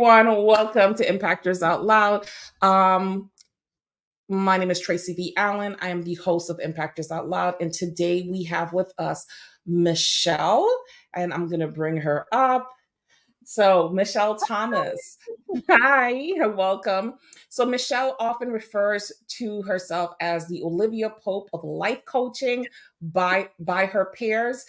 everyone. Welcome to Impctrs Out Loud. My name is Tracy V. Allen. I am the host of Impctrs Out Loud. And today we have with us Michelle, and I'm going to bring her up. So, Michelle Thomas. Hi, welcome. So, Michelle often refers to herself as the Olivia Pope of life coaching by her peers.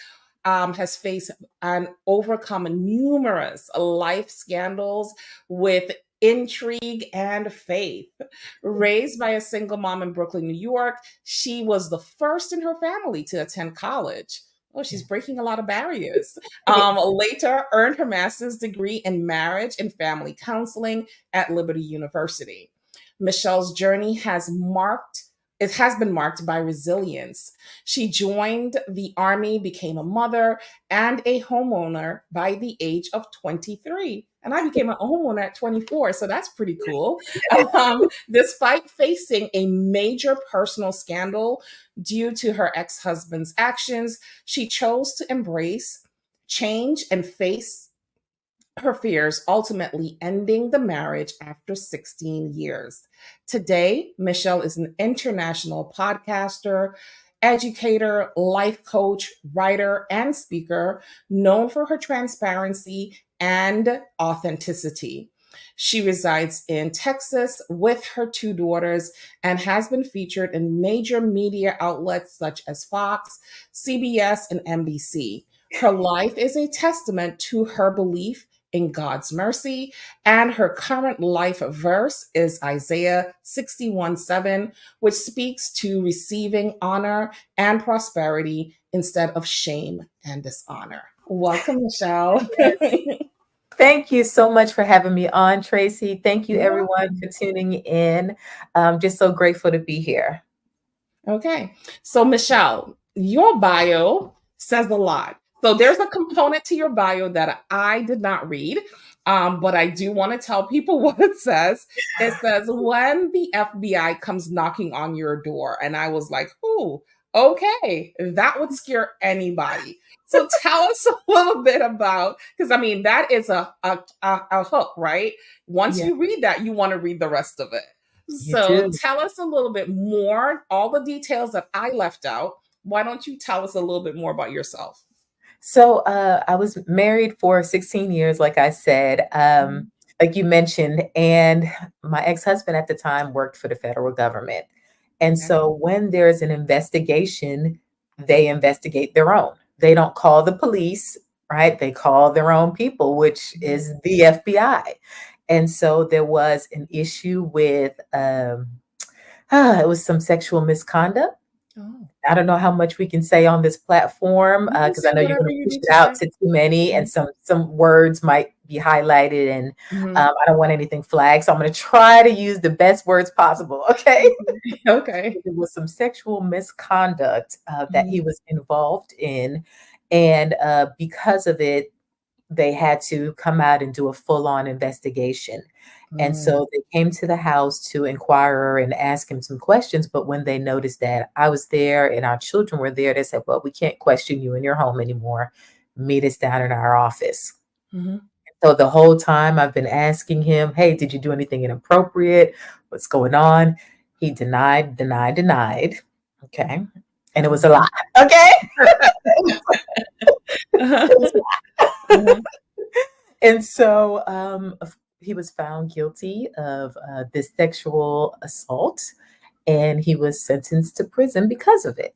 Has faced and overcome numerous life scandals with intrigue and faith. Raised by a single mom in Brooklyn, New York, she was the first in her family to attend college. Oh, she's breaking a lot of barriers. Later, earned her master's degree in marriage and family counseling at Liberty University. Michelle's journey has been marked by resilience. She joined the Army, became a mother and a homeowner by the age of 23. And I became a homeowner at 24, so that's pretty cool. Despite facing a major personal scandal due to her ex-husband's actions, she chose to embrace change and face her fears, ultimately ending the marriage after 16 years. Today, Michelle is an international podcaster, educator, life coach, writer, and speaker, known for her transparency and authenticity. She resides in Texas with her two daughters and has been featured in major media outlets such as Fox, CBS, and NBC. Her life is a testament to her belief in God's mercy, and her current life verse is Isaiah 61:7, which speaks to receiving honor and prosperity instead of shame and dishonor. Welcome, Michelle. Thank you so much for having me on, Tracy. Thank you, everyone, for tuning in. I'm just so grateful to be here. Okay. So, Michelle, your bio says a lot. So there's a component to your bio that I did not read, but I do want to tell people what it says. It says, when the FBI comes knocking on your door. And I was like, ooh, okay, that would scare anybody. So tell us a little bit about, because I mean, that is a hook, right? Once you read that, you want to read the rest of it. So tell us a little bit more, all the details that I left out. Why don't you tell us a little bit more about yourself? So I was married for 16 years, like I said, like you mentioned, and my ex-husband at the time worked for the federal government. And so when there's an investigation, they investigate their own. They don't call the police, right? They call their own people, which is the FBI. And so there was an issue with, it was some sexual misconduct. Oh. I don't know how much we can say on this platform because I know you're going to push it out to too many, and some words might be highlighted, and I don't want anything flagged. So I'm going to try to use the best words possible. Okay. Okay. There was some sexual misconduct that he was involved in, and because of it, they had to come out and do a full-on investigation. And so they came to the house to inquire and ask him some questions. But when they noticed that I was there and our children were there, they said, well, we can't question you in your home anymore. Meet us down in our office. So the whole time I've been asking him, hey, did you do anything inappropriate? What's going on? He denied. Okay. And it was a lie. Okay. And so he was found guilty of this sexual assault, and he was sentenced to prison because of it.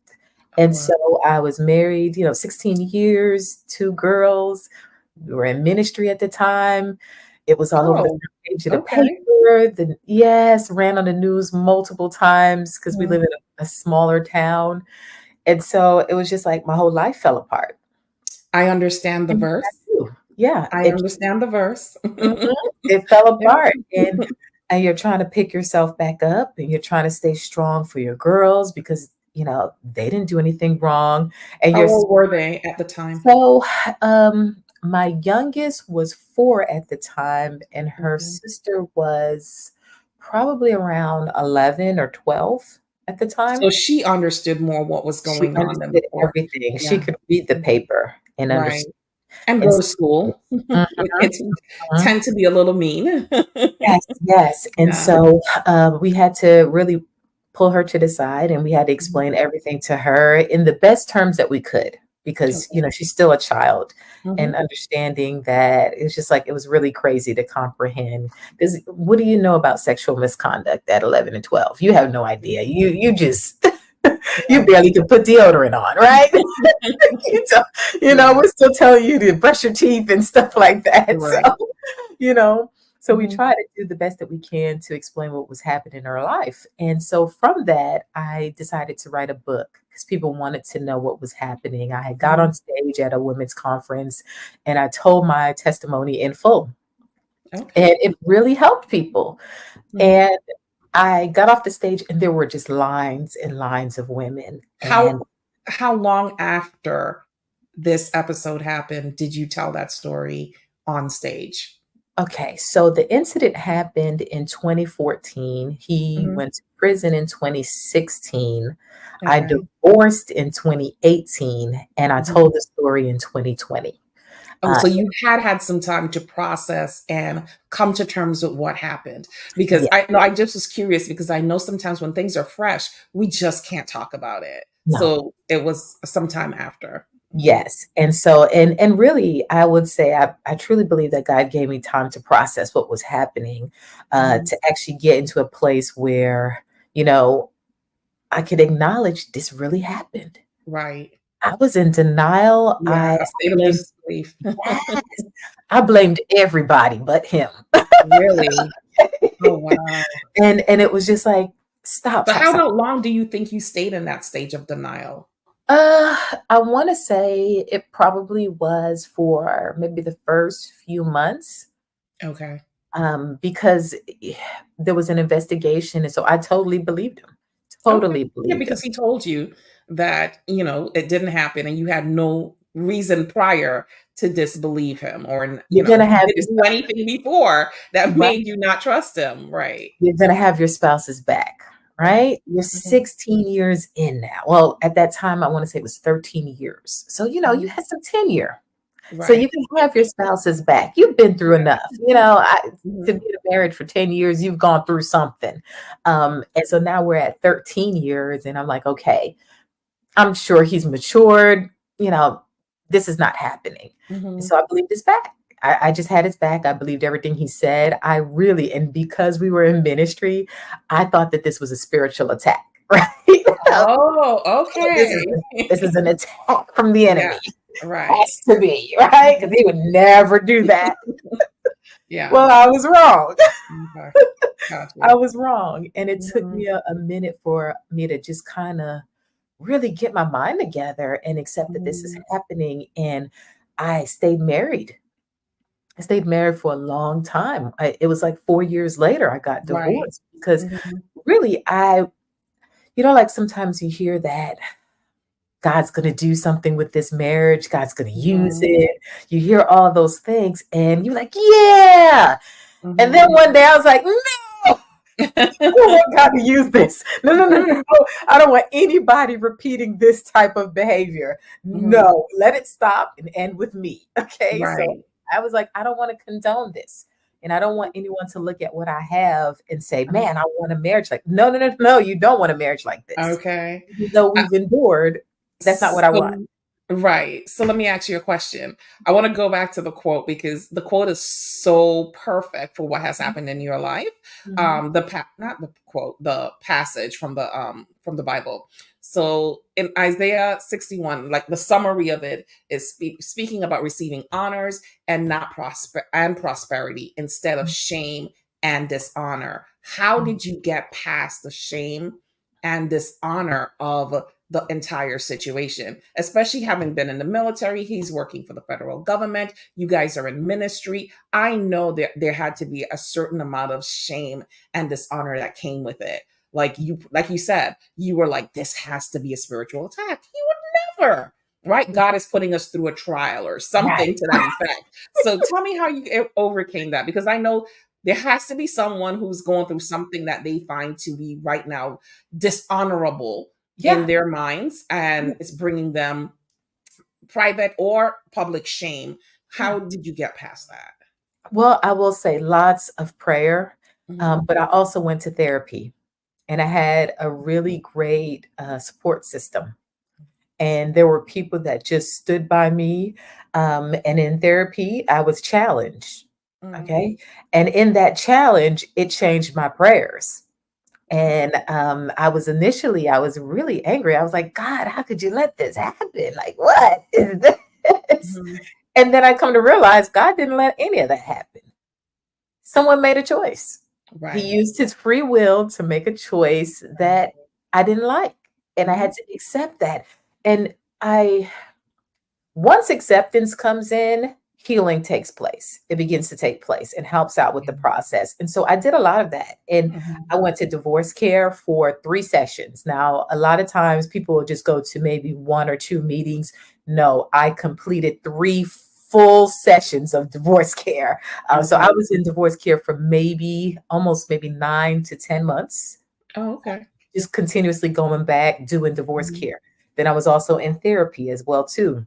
And so I was married, 16 years, two girls. We were in ministry at the time. It was all over the page of the paper. Ran on the news multiple times because we live in a smaller town. And so it was just like my whole life fell apart. I understand the verse. Yeah. I understand the verse. It fell apart. And you're trying to pick yourself back up, and you're trying to stay strong for your girls because, they didn't do anything wrong. And how old were they at the time? So my youngest was 4 at the time, and her sister was probably around 11 or 12 at the time. So she understood more what was going on. She understood everything. Yeah. She could read the paper and understand. And And go to so, school. mhm, Kids mhm. tend to be a little mean. Yes, yes. And Yeah. so we had to really pull her to the side and we had to Mhm. explain everything to her in the best terms that we could because, Okay. she's still a child and Mhm. understanding that it's just like it was really crazy to comprehend. Because what do you know about sexual misconduct at 11 and 12? You have no idea. You just you Right. barely can put deodorant on, right? you know, Yeah. we're still telling you to brush your teeth and stuff like that. So Right. you know so we Mhm. try to do the best that we can to explain what was happening in her life. And so from that, I decided to write a book because people wanted to know what was happening. I had got Mhm. on stage at a women's conference and I told my testimony in full, and Okay. it really helped people. Mhm. And I got off the stage and there were just lines and lines of women. And How how long after this episode happened did you tell that story on stage? okay, so the incident happened in 2014. He Mhm. went to prison in 2016. I Okay. divorced in 2018, and I Mhm. told the story in 2020. Oh, Uh, so you had some time to process and come to terms with what happened. Because yeah, I no, I just was curious because I know sometimes when things are fresh, we just can't talk about it. no, So it was some time after. Mhm. yes, and so and really, I would say I truly believe that God gave me time to process what was happening, Mhm. to actually get into a place where you know I could acknowledge this really happened. Right. I was in denial. Yeah, a state of Blamed disbelief. Yes. I blamed everybody but him. Really? Oh, wow. And it was just like, "Stop, So stop, how stop." about long do you think you stayed in that stage of denial? Uh, I wanna say it probably was for maybe the first few months, Okay. because there was an investigation, and so I totally believed him. Okay. Totally Yeah, believed him. because he told you that, it didn't happen and you had no reason prior to disbelieve him or, You're gonna he have your didn't do anything before that right. made you not trust him. Right. You're gonna have your spouse's back, Right. right? You're Mhm. 16 years in now. Well, at that time, I wanna say it was 13 years. So, you Mhm. had some tenure. So you Right. can have your spouse's back. You've been through enough. To Mhm. be in a marriage for 10 years, you've gone through something. And so now we're at 13 years, and I'm like, okay, I'm sure he's matured. You know, this is not happening. And Mhm. so I believed his back. I just had his back. I believed everything he said. I really, and because we were in ministry, I thought that this was a spiritual attack, right? Oh, This is okay. this is an attack from the enemy. Yes. Right. Has to be, right? Because he would never do that. Yeah. Well, I was wrong. Okay. I Gotcha. was wrong. And it took Mhm. me a minute for me to just kind of really get my mind together and accept that this is Mhm. happening. And I stayed married. I stayed married for a long time. It was like 4 years later, I got Right. divorced because Mhm. really, like sometimes you hear that God's going to do something with this marriage, God's going to use Mhm. it. You hear all those things, and you're like, yeah. And then Mhm. one day I was like, no, I don't want God to use this. No, no, no, no, no. I don't want anybody repeating this type of behavior. Mhm. No, let it stop and end with me. Okay. So Right. I was like, I don't want to condone this. And I don't want anyone to look at what I have and say, Uh-huh. man, I want a marriage like, no, no, no, no, you don't want a marriage like this. Okay. Even though Uh, we've endured, that's not what I want. so right. So let me ask you a question. I want to go back to the quote because the quote is so perfect for what has happened in your life. Mhm. Not the quote, the passage from the Bible. So in Isaiah 61, like the summary of it is speaking about receiving honors and not prosperity instead of shame and dishonor. How Mhm. did you get past the shame and dishonor of the entire situation, especially having been in the military? He's working for the federal government. You guys are in ministry. I know that there had to be a certain amount of shame and dishonor that came with it. Like you said, you were like, this has to be a spiritual attack. He would never. Right? God is putting us through a trial or something Right. to that effect. So tell me how you overcame that because I know there has to be someone who's going through something that they find to be right now dishonorable in Yeah. their minds and it's bringing them private or public shame. Yeah. How did you get past that? Well, I will say lots of prayer, Mhm. but I also went to therapy, and I had a really great support system. And there were people that just stood by me. And in therapy, I was challenged. Mm. Okay. And in that challenge, it changed my prayers. And I was really angry. I was like, God, how could you let this happen? Like, what is this? Mhm. And then I come to realize God didn't let any of that happen. Someone made a choice. He Right. used his free will to make a choice that I didn't like. And I Mhm. had to accept that. And I once acceptance comes in, healing takes place. It begins to take place and helps out with the process. And so I did a lot of that. And Mhm. I went to divorce care for 3 sessions. Now, a lot of times people will just go to maybe 1 or 2 meetings. No, I completed 3 full sessions of divorce care. So I Okay. was in divorce care for maybe almost maybe 9 to 10 months, Oh, okay. just continuously going back doing divorce Mhm. care. Then I was also in therapy as well too.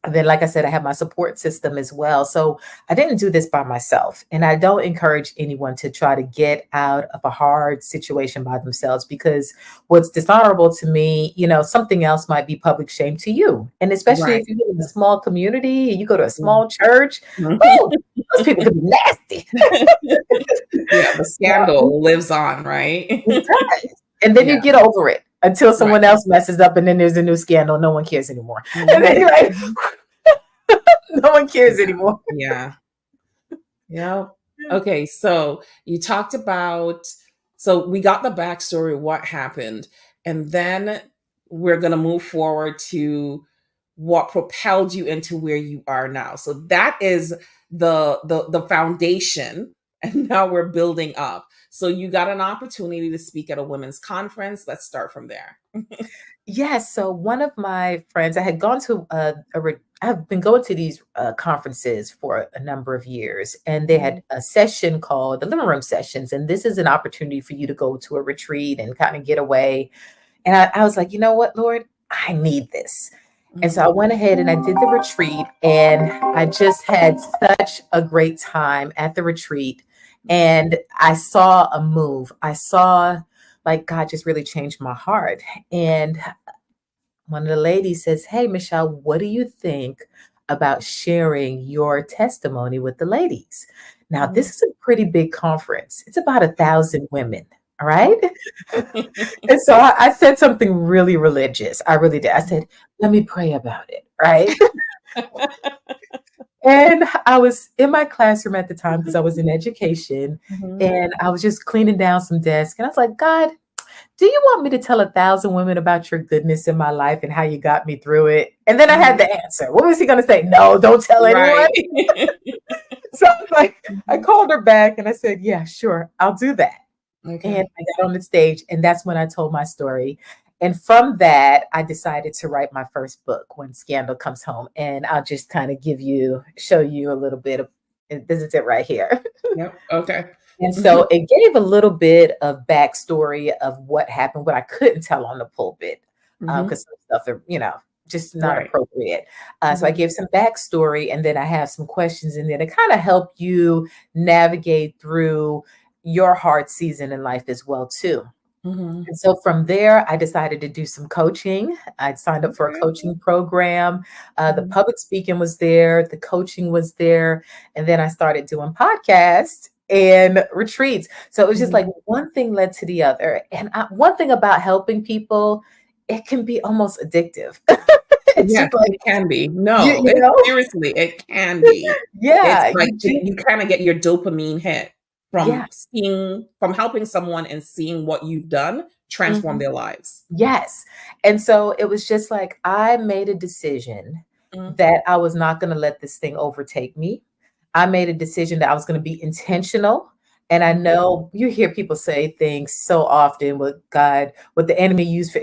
And then, like I said, I have my support system as well. So I didn't do this by myself. And I don't encourage anyone to try to get out of a hard situation by themselves, because what's dishonorable to me, something else might be public shame to you. And especially Right. if you live in a small community and you go to a Mhm. small church, woo, those people could be nasty. Yeah, the scandal lives on, right? It does. And then Yeah, you get over it until right. someone else messes up and then there's a new scandal. No one cares anymore. And then Mhm. you're like, Mhm. no one cares Yeah. anymore. Yeah. Yeah. Okay, so you talked about, so we got the backstory of what happened, and then we're gonna move forward to what propelled you into where you are now. So that is the foundation, and now we're building up. So you got an opportunity to speak at a women's conference. Let's start from there. Yes. So one of my friends, I had gone to I've been going to these conferences for a number of years, and they Mhm. had a session called the living room sessions. And this is an opportunity for you to go to a retreat and kind of get away. And I was like, you know what, Lord, I need this. And so Mhm. I went ahead and I did the retreat, and I just had such a great time at the retreat. And I saw a move. I saw like God just really changed my heart. And one of the ladies says, "Hey, Michelle, what do you think about sharing your testimony with the ladies?" Now, this Mhm. is a pretty big conference. It's about 1,000 women. All right. Okay. And so I said something really religious. I really did. I said, let me pray about it. Right. And I was in my classroom at the time because I was in education, Mhm. and I was just cleaning down some desks. And I was like, God, do you want me to tell 1,000 women about your goodness in my life and how you got me through it? And then I had Mhm. the answer. What was he going to say? No, don't tell anyone. Right. So I was like, I Mhm. called her back and I said, yeah, sure, I'll do that. And Okay. I got on the stage, and that's when I told my story. And from that, I decided to write my first book, When Scandal Comes Home. And I'll just kind of show you a little bit of, this is it right here. Yep. Okay. And so it gave a little bit of backstory of what happened, what I couldn't tell on the pulpit, Mhm. because some stuff, just not Right. appropriate. So I Mhm. gave some backstory, and then I have some questions in there to kind of help you navigate through your hard season in life as well too. Mhm. And so from there, I decided to do some coaching. I signed up for a Okay. coaching program. The Mhm. public speaking was there, the coaching was there. And then I started doing podcasts and retreats. So it was just like Mhm. one thing led to the other. And one thing about helping people, it can be almost addictive. It's Yes, just like, it can be. you, No, you it know, seriously, it can be. It's yeah, like you kinda get your dopamine hit yeah. from helping someone and seeing what you've done transform Mhm. their lives. Yes. And so it was just like I made a decision Mm. that I was not going to let this thing overtake me. I made a decision that I was going to be intentional. And I Mhm. know you hear people say things so often with God, what the enemy used for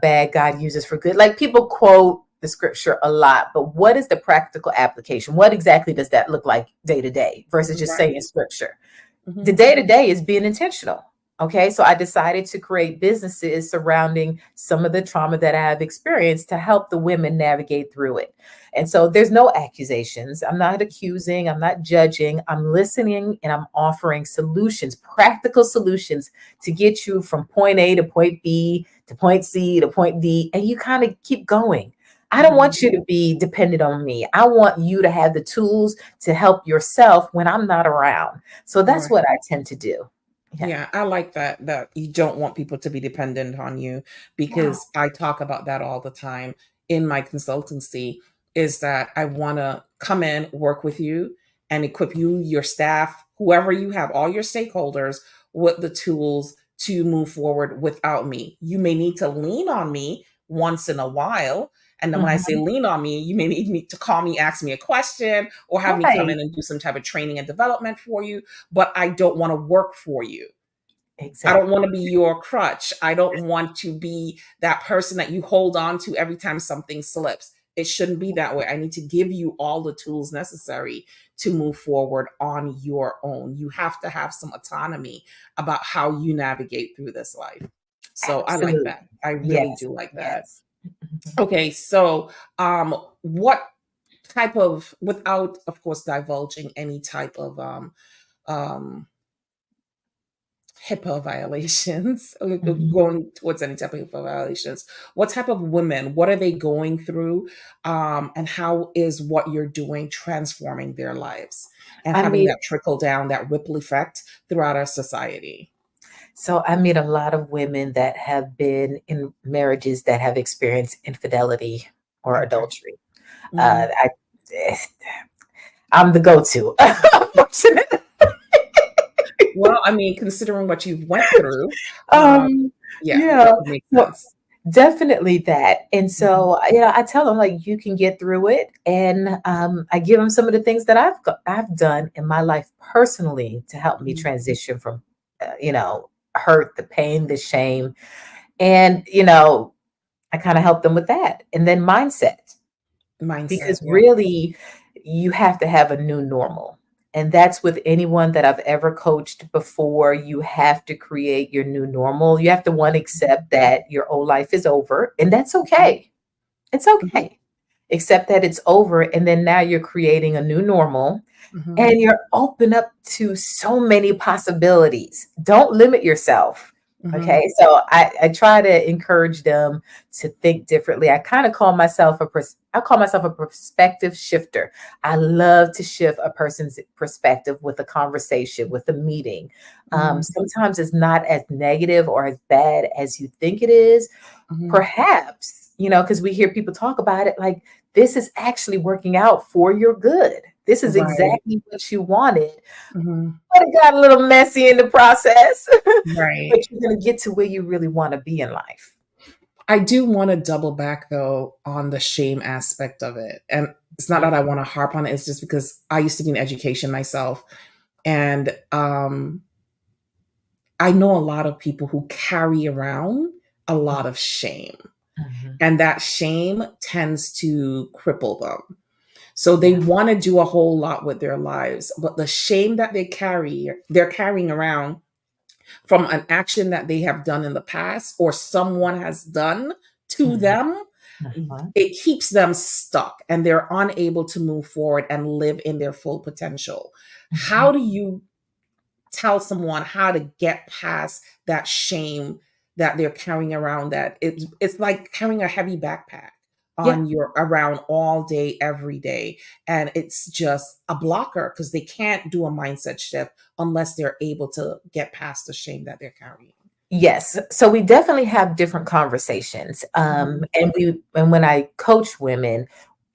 bad, God uses for good. Like people quote the scripture a lot, but what is the practical application? What exactly does that look like day to day versus just saying Right. scripture? The Mhm. day to day is being intentional. Okay, so I decided to create businesses surrounding some of the trauma that I have experienced to help the women navigate through it. And so there's no accusations. I'm not accusing, I'm not judging. I'm listening and I'm offering solutions, practical solutions to get you from point A to point B to point C to point D. And you kind of keep going. I don't Mhm. want you to be dependent on me. I want you to have the tools to help yourself when I'm not around. So that's Right. what I tend to do. Yeah. Yeah, I like that you don't want people to be dependent on you, Yeah. because I talk about that all the time in my consultancy, is that I want to come in, work with you, and equip you, your staff, whoever you have, all your stakeholders, with the tools to move forward without me. You may need to lean on me once in a while. And then when I say Mhm. lean on me, you may need me to call me, ask me a question, or have me come Right. in and do some type of training and development for you, but I don't want to work for you. I don't Exactly. want to be your crutch. I don't want to be that person that you hold on to every time something slips. It shouldn't be that way. I need to give you all the tools necessary to move forward on your own. You have to have some autonomy about how you navigate through this life. So I like Absolutely. that. I really Yes. do like that. Yes. Mhm. Okay, so what type of, without of course divulging any type of um HIPAA violations, Mhm. going towards any type of HIPAA violations. What type of women, what are they going through? And how is what you're doing transforming their lives and I having meet that trickle down, that ripple effect throughout our society? I meet a lot of women that have been in marriages that have experienced infidelity or Okay. adultery. Mhm. I eh, I'm the go-to, unfortunately. Well, I mean, considering what you've went through, um, Um, yeah, yeah. it makes So sense. definitely that. And Mhm. so, I tell them like you can get through it, and I give them some of the things that I've done in my life personally to help me Mhm. transition from, hurt, the pain, the shame, and I kind of help them with that, and then mindset. Mindset, Because yeah. really, you have to have a new normal. And that's with anyone that I've ever coached before. You have to create your new normal. You have to one accept that your old life is over, and that's Mhm. okay. It's Mhm. okay. Accept that it's over, and then now you're creating a new normal Mhm. and you're open up to so many possibilities. Don't limit yourself. Mhm. Okay. So I try to encourage them to think differently. I call myself a perspective shifter. I love to shift a person's perspective with a conversation, with a meeting. Mhm. Sometimes it's not as negative or as bad as you think it is. Mhm. Perhaps, because we hear people talk about it like this is actually working out for your good. This is Right. exactly what you wanted, Mhm. but it got a little messy in the process. Right. But you're going to get to where you really want to be in life. I do want to double back though on the shame aspect of it. And it's not Mhm. that I want to harp on it, it's just because I used to be in education myself. And I know a lot of people who carry around a lot of shame. Mhm. And that shame tends to cripple them. So they Yeah. want to do a whole lot with their lives, but the shame that they're carrying around from an action that they have done in the past or someone has done to Mhm. them, Uh-huh. it keeps them stuck and they're unable to move forward and live in their full potential. How Mhm. do you tell someone how to get past that shame that they're carrying around, that it's like carrying a heavy backpack Yeah. on your around all day every day, and it's just a blocker because they can't do a mindset shift unless they're able to get past the shame that they're carrying. Yes. So we definitely have different conversations. Mhm, And when I coach women,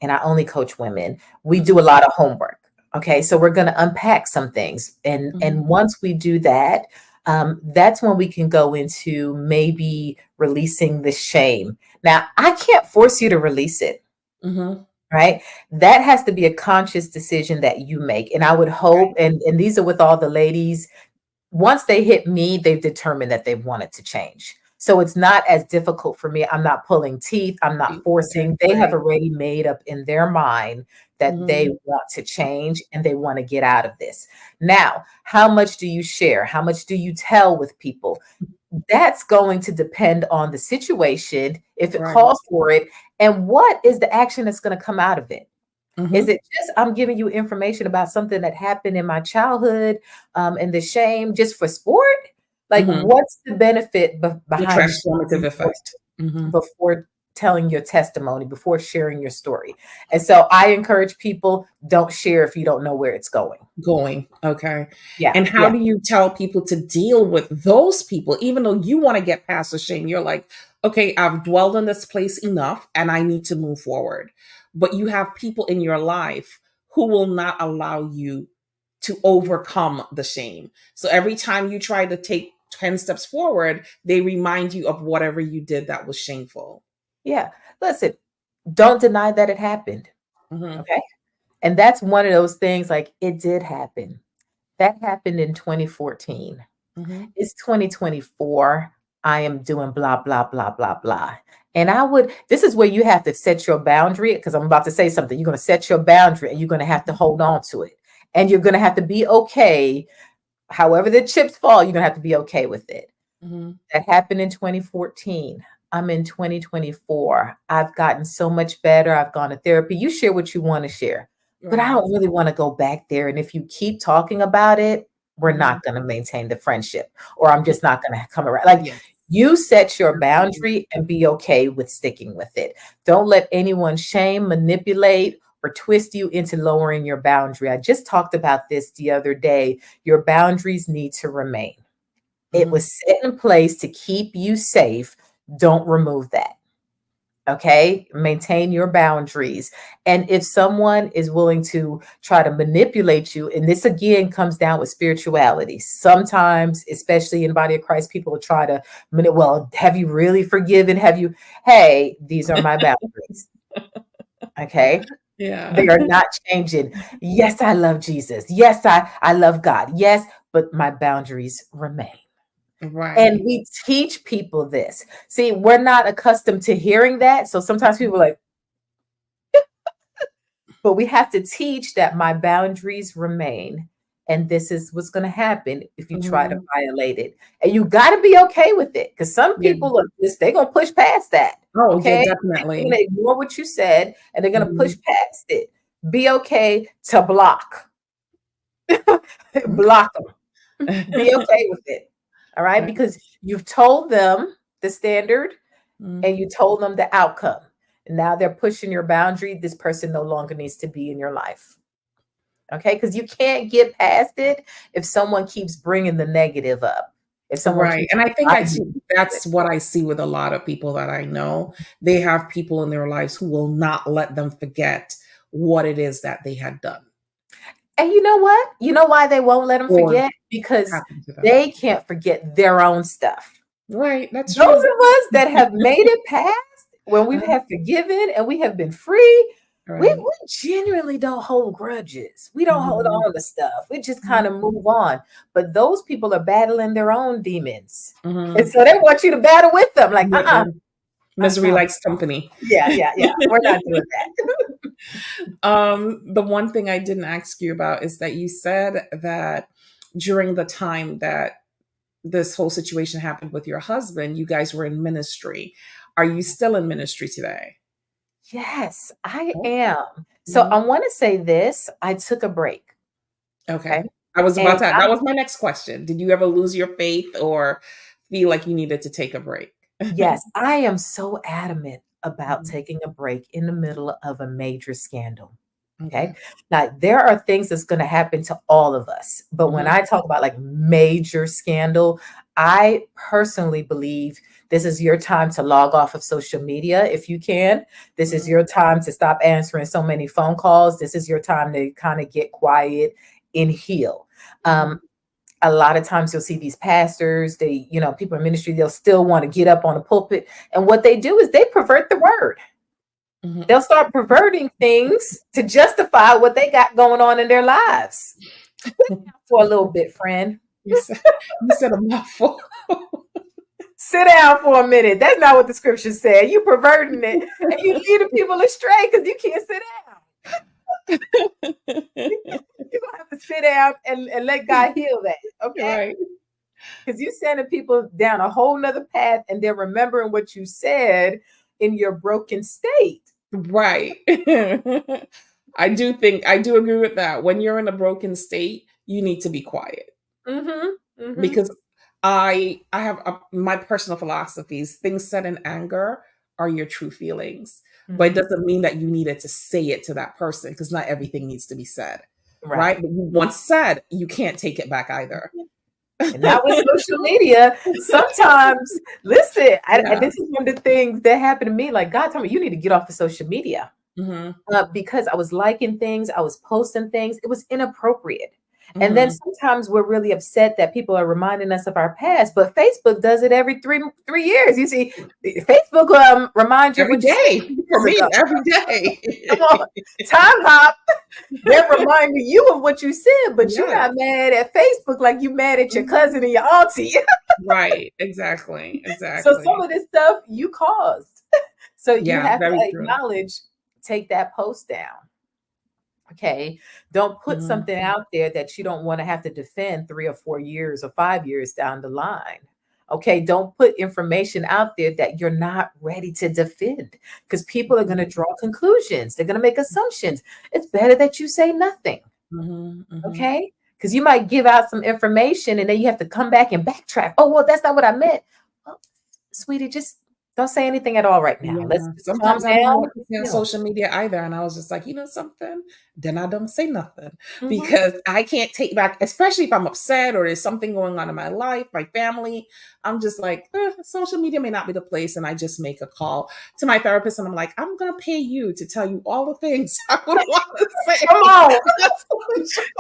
and I only coach women, we do mhm, a lot of homework. Okay. So we're going to unpack some things. And mhm, once we do that, that's when we can go into maybe releasing the shame. Now, I can't force you to release it. mhm. Right? That has to be a conscious decision that you make. And I would hope, and these are with all the ladies, once they hit me, they've determined that they want it to change. So it's not as difficult for me. I'm not pulling teeth. I'm not Okay, forcing. They have great. already made up in their mind that they Mhm. want to change and they want to get out of this. Now, how much do you share? How much do you tell with people? That's going to depend on the situation, if it Right. calls for it, and what is the action that's going to come out of it. Is Mhm. it just I'm giving you information about something that happened in my childhood, and the shame just for sport? Like, Mhm. what's the benefit The behind transformative effect. Mhm. before telling your testimony, before sharing your story? And so I encourage people, don't share if you don't know where it's going. Going. Okay. Yeah, And how yeah, do you tell people to deal with those people, even though you want to get past the shame? You're like, okay, I've dwelled in this place enough and I need to move forward. But you have people in your life who will not allow you to overcome the shame. So every time you try to take 10 steps forward, they remind you of whatever you did that was shameful. yeah. Listen, don't deny that it happened. Hmm. Okay. And that's one of those things, like, it did happen. That happened in 2014. Hmm. It's 2024. I am doing blah, blah, blah, blah, blah. And this is where you have to set your boundary, because I'm about to say something. You're going to set your boundary and you're going to have to hold on to it. And you're going to have to be okay. However the chips fall, you're going to have to be okay with it. Hmm. That happened in 2014. I'm in 2024. I've gotten so much better. I've gone to therapy. You share what you want to share, but I Right. don't really want to go back there. And if you keep talking about it, we're Hmm. not going to maintain the friendship, or I'm just not going to come around. Like, Yes. you set your Absolutely. boundary and be okay with sticking with it. Don't let anyone shame, manipulate, or twist you into lowering your boundary. I just talked about this the other day. Your boundaries need to remain. It Hmm. was set in place to keep you safe. Don't remove that. Okay. Maintain your boundaries. And if someone is willing to try to manipulate you, and this again comes down with spirituality, sometimes, especially in the body of Christ, people will try to, well, have you really forgiven? Hey, these are my boundaries. Okay. Yeah. They are not changing. Yes, I love Jesus. Yes, I love God. Yes, but my boundaries remain. And Right. we teach people this. See, we're not accustomed to hearing that. So sometimes people are like, but we have to teach that my boundaries remain. And this is what's going to happen if you try to Mhm. violate it. And you got to be okay with it. Because some Yeah. people are just, they're going to push past that. Oh, yeah, Okay. They're going definitely. to ignore what you said and they're going to push Mhm. past it. Be okay to block, Okay. block them. Be okay with it. All right. Okay. Because you've told them the standard Mm. and you told them the outcome. And now they're pushing your boundary. This person no longer needs to be in your life. Okay. Because you can't get past it if someone keeps bringing the negative up, if someone Right, keeps and I think I see reminding you of it. that's what I see with a lot of people that I know. They have people in their lives who will not let them forget what it is that they had done And you know what? You know why they won't let them or forget? Because happened to them. they can't forget their own stuff. Right, that's Those true. of us that have made it past, when we Uh, have forgiven and we have been free, right. we genuinely don't hold grudges. We don't hold Mhm. on to stuff. We just kind Mhm. of move on. But those people are battling their own demons. And Mhm. so they want you to battle with them. Like, Yeah. Misery no. likes company. Yeah, yeah, yeah. We're not doing that. The one thing I didn't ask you about is that you said that during the time that this whole situation happened with your husband, you guys were in ministry. Are you still in ministry today? Yes, I Oh. am. So I Mhm. want to say this. I took a break. Okay. Okay. I was about And to that was my next question. Did you ever lose your faith or feel like you needed to take a break? yes, I am so adamant about Mhm. taking a break in the middle of a major scandal. Okay. Okay. Now, there are things that's going to happen to all of us. But when Mhm. I talk about like major scandal, I personally believe this is your time to log off of social media if you can. This is Mhm. your time to stop answering so many phone calls. This is your time to kind of get quiet and heal. Mhm. Um, a lot of times you'll see these pastors, people in ministry, they'll still want to get up on the pulpit. And what they do is they pervert the word. Mhm. They'll start perverting things to justify what they got going on in their lives. For a little bit, friend. You said you said a mouthful. Sit down for a minute. That's not what the scripture said. You perverting it, and you leading people astray because you can't sit down. You're gonna have to sit down and let God heal that, okay? Right. Because you're sending people down a whole nother path, and they're remembering what you said in your broken state. Right. I do agree with that. When you're in a broken state, you need to be quiet. Because I have my personal philosophies. Things said in anger are your true feelings, but it doesn't mean that you needed to say it to that person, because not everything needs to be said, right? But you once said, you can't take it back either. And now with social media, sometimes, listen, this is one of the things that happened to me. Like, God told me, you need to get off the social media. Because I was liking things, I was posting things. It was inappropriate. And then sometimes we're really upset that people are reminding us of our past, but Facebook does it every three years. You see, Facebook reminds you every day. For me, every day. Come on, time hop. They're reminding you of what you said, but you're not mad at Facebook like you mad at your cousin and your auntie. Right. Exactly. So some of this stuff you caused. So you have to acknowledge, take that post down. Okay. Don't put something out there that you don't want to have to defend 3 or 4 years or 5 years down the line. Okay. Don't put information out there that you're not ready to defend, because people are going to draw conclusions. They're going to make assumptions. It's better that you say nothing. Okay. Because you might give out some information and then you have to come back and backtrack. Oh, well, that's not what I meant. Well, sweetie, just don't say anything at all right now. Let's sometimes I don't want to see on social media either. And I was just like, you know something? Then I don't say nothing, because I can't take back, especially if I'm upset or there's something going on in my life, my family. I'm just like, social media may not be the place. And I just make a call to my therapist and I'm like, I'm going to pay you to tell you all the things I would want to say. Come on.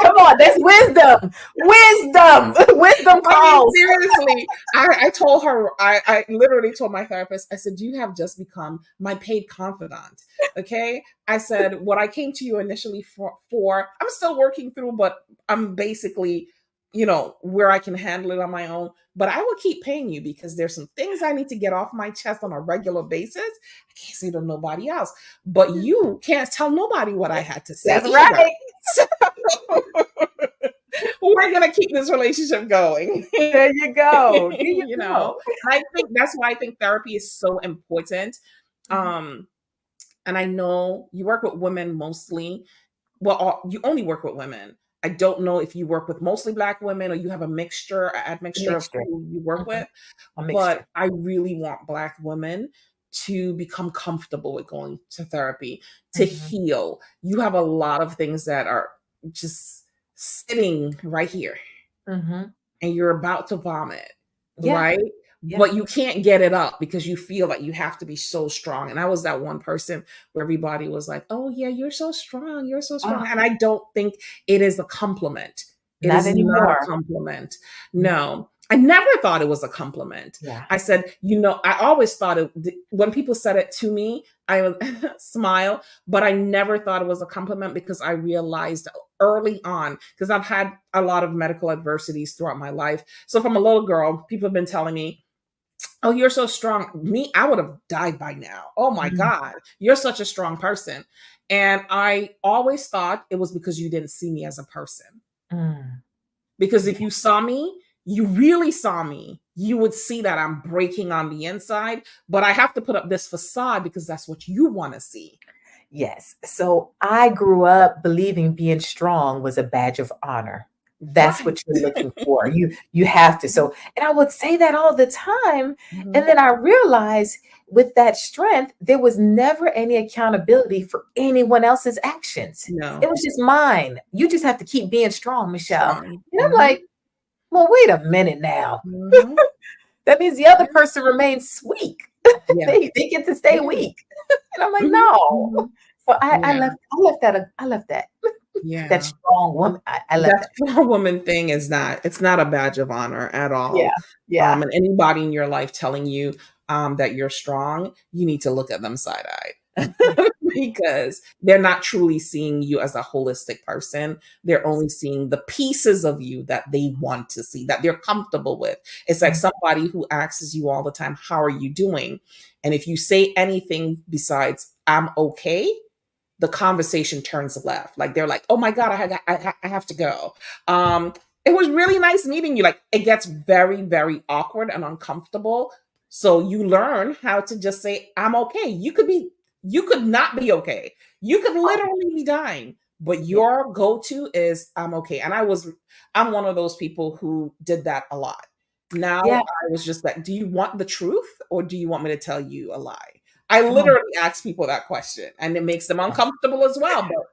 Come on. That's wisdom. Wisdom calls. Seriously. I told her, I literally told my therapist, I said, you have just become my paid confidant. Okay. I said, what I came to you initially for, I'm still working through, but I'm basically, where I can handle it on my own. But I will keep paying you because there's some things I need to get off my chest on a regular basis. I can't say to nobody else, but you can't tell nobody what I had to say. That's right. So, we're going to keep this relationship going. There you go. I think that's why I think therapy is so important. And I know you work with women mostly. Well, you only work with women. I don't know if you work with mostly Black women or you have a mixture of who you work with. But I really want Black women to become comfortable with going to therapy, to heal. You have a lot of things that are just sitting right here and you're about to vomit, right? But you can't get it up because you feel like you have to be so strong. And I was that one person where everybody was like, oh yeah, you're so strong. You're so strong. And I don't think it is a compliment. It is not a compliment. No, I never thought it was a compliment. I said, I always thought when people said it to me, I would smile, but I never thought it was a compliment because I realized early on, because I've had a lot of medical adversities throughout my life. So from a little girl, people have been telling me, oh, you're so strong. Me, I would have died by now. Oh my God, you're such a strong person. And I always thought it was because you didn't see me as a person. Because if you saw me, you really saw me, you would see that I'm breaking on the inside, but I have to put up this facade because that's what you want to see. Yes. So I grew up believing being strong was a badge of honor. That's what you're looking for. You have to. So, and I would say that all the time. And then I realized with that strength, there was never any accountability for anyone else's actions. No. It was just mine. You just have to keep being strong, Michelle. And I'm like, well, wait a minute now. That means the other person remains weak. They get to stay weak. And I'm like, no. So I left that. Yeah. That strong woman. I love that. Strong woman thing it's not a badge of honor at all. Yeah. And anybody in your life telling you that you're strong, you need to look at them side-eyed. because they're not truly seeing you as a holistic person. They're only seeing the pieces of you that they want to see, that they're comfortable with. It's like somebody who asks you all the time, how are you doing? And if you say anything besides, I'm okay, the conversation turns left. Like they're like, oh my God, I have to go. It was really nice meeting you. Like it gets very, very awkward and uncomfortable. So you learn how to just say, I'm okay. You could not be okay. You could literally be dying, but your go-to is I'm okay. And I'm one of those people who did that a lot. Now Yeah. I was just like, do you want the truth or do you want me to tell you a lie? I Oh, literally ask people that question and it makes them uncomfortable as well. But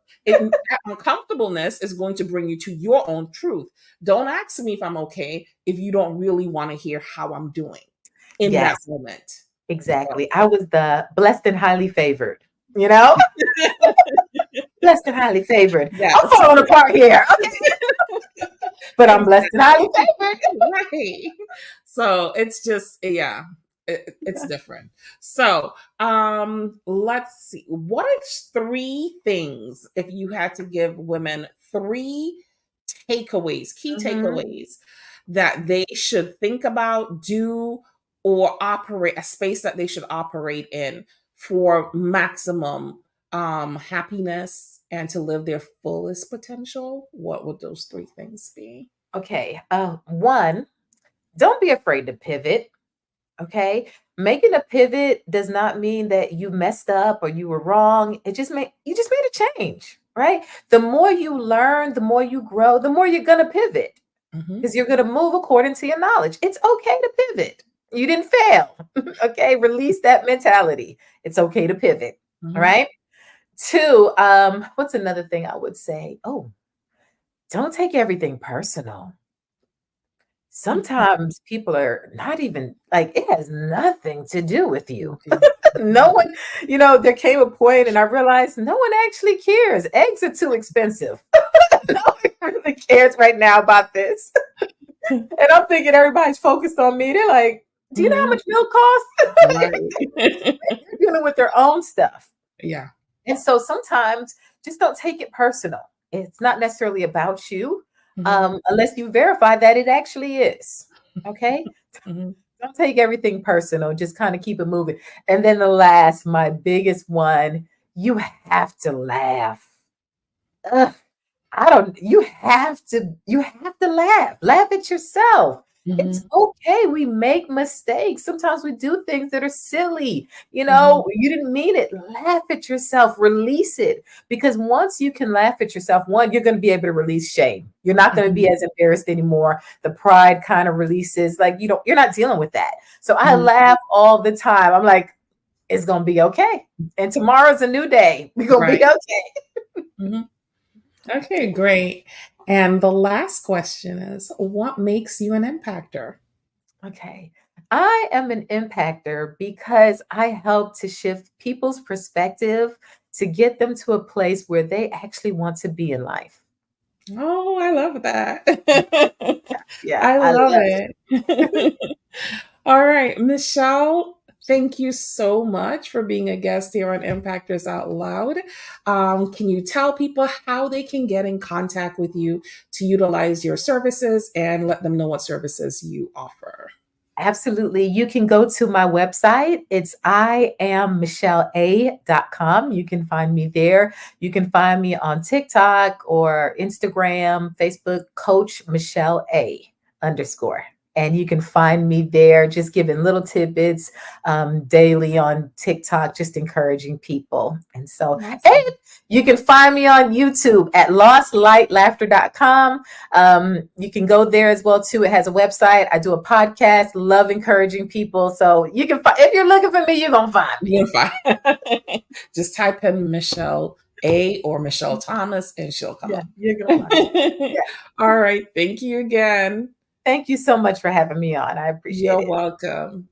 that uncomfortableness is going to bring you to your own truth. Don't ask me if I'm okay if you don't really want to hear how I'm doing in that yes, moment. exactly. I was the blessed and highly favored, you know? Blessed and highly favored. I'm Yes. falling apart here. Okay. But I'm blessed and highly Exactly. favored. Right. So it's just, yeah, it's different. So let's see. What are three things, if you had to give women three takeaways, key Mhm. takeaways that they should think about, do, or operate, a space that they should operate in for maximum happiness and to live their fullest potential? What would those three things be? Okay. One, don't be afraid to pivot. Okay. Making a pivot does not mean that you messed up or you were wrong. You just made a change, right? The more you learn, the more you grow, the more you're gonna pivot Mhm, because you're gonna move according to your knowledge. It's okay to pivot. You didn't fail. Okay. Release that mentality. It's okay to pivot. All mhm, right. Two, what's another thing I would say? Oh, don't take everything personal. mhm. Sometimes people are not even like it has nothing to do with you. Okay. No one, there came a point and I realized no one actually cares. Eggs are too expensive. No one really cares right now about this. And I'm thinking everybody's focused on me. They're like, do you know how Mhm. much milk costs? Right. They're dealing with their own stuff. Yeah. And so sometimes just don't take it personal. It's not necessarily about you, Mhm, unless you verify that it actually is. Okay. mhm, Don't take everything personal. Just kind of keep it moving. And then the last, my biggest one, you have to laugh. Ugh, I don't you have to laugh. Laugh at yourself. It's mhm, okay. We make mistakes. Sometimes we do things that are silly. mhm, You didn't mean it. Laugh at yourself. Release it. Because once you can laugh at yourself, one, you're going to be able to release shame. You're not going to be mhm, as embarrassed anymore. The pride kind of releases. Like, you're not dealing with that. So I mhm. laugh all the time. I'm like, it's going to be okay. And tomorrow's a new day. We're going to be Right. okay. Mhm. Okay, great. And the last question is, what makes you an impactor? Okay. I am an impactor because I help to shift people's perspective to get them to a place where they actually want to be in life. Oh, I love that. Yeah, I I love love it. it. All right, Michelle, thank you so much for being a guest here on Impactors Out Loud. Can you tell people how they can get in contact with you to utilize your services and let them know what services you offer? Absolutely. You can go to my website. It's IamMichelleA.com. You can find me there. You can find me on TikTok or Instagram, Facebook, Coach Michelle A _ And you can find me there just giving little tidbits daily on TikTok, just encouraging people. And Awesome. you can find me on YouTube at lostlightlaughter.com. You can go there as well too. It has a website. I do a podcast. Love encouraging people. So you can find if you're looking for me, you're gonna find me. You're fine. Just type in Michelle A or Michelle Thomas and she'll come Yeah, up. you're gonna find me. Yeah. All right. Thank you again. Thank you so much for having me on. I appreciate You're it. welcome.